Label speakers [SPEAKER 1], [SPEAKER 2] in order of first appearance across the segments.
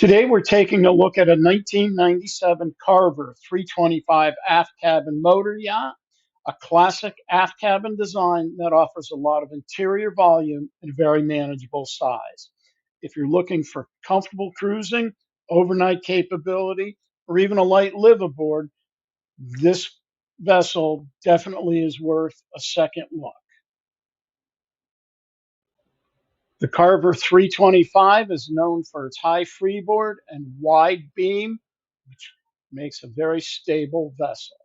[SPEAKER 1] Today we're taking a look at a 1997 Carver 325 Aft Cabin Motor Yacht, a classic aft cabin design that offers a lot of interior volume and a very manageable size. If you're looking for comfortable cruising, overnight capability, or even a light liveaboard, this vessel definitely is worth a second look. The Carver 325 is known for its high freeboard and wide beam, which makes a very stable vessel.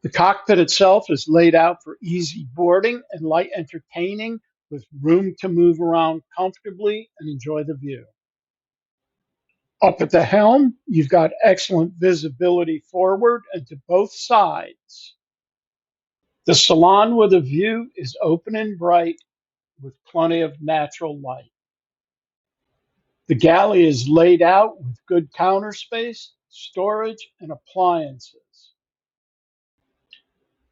[SPEAKER 1] The cockpit itself is laid out for easy boarding and light entertaining with room to move around comfortably and enjoy the view. Up at the helm, you've got excellent visibility forward and to both sides. The salon with a view is open and bright with plenty of natural light. The galley is laid out with good counter space, storage, and appliances.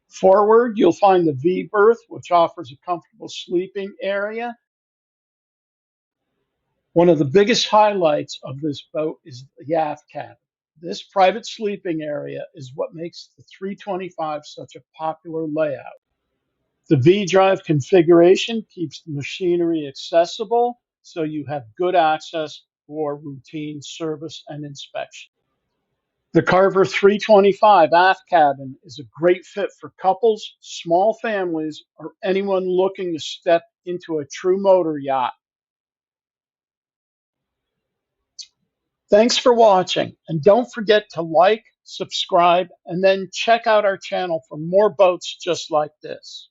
[SPEAKER 1] Forward, you'll find the V berth, which offers a comfortable sleeping area. One of the biggest highlights of this boat is the aft cabin. This private sleeping area is what makes the 325 such a popular layout. The V-drive configuration keeps the machinery accessible, so you have good access for routine service and inspection. The Carver 325 Aft Cabin is a great fit for couples, small families, or anyone looking to step into a true motor yacht. Thanks for watching, and don't forget to like, subscribe, and then check out our channel for more boats just like this.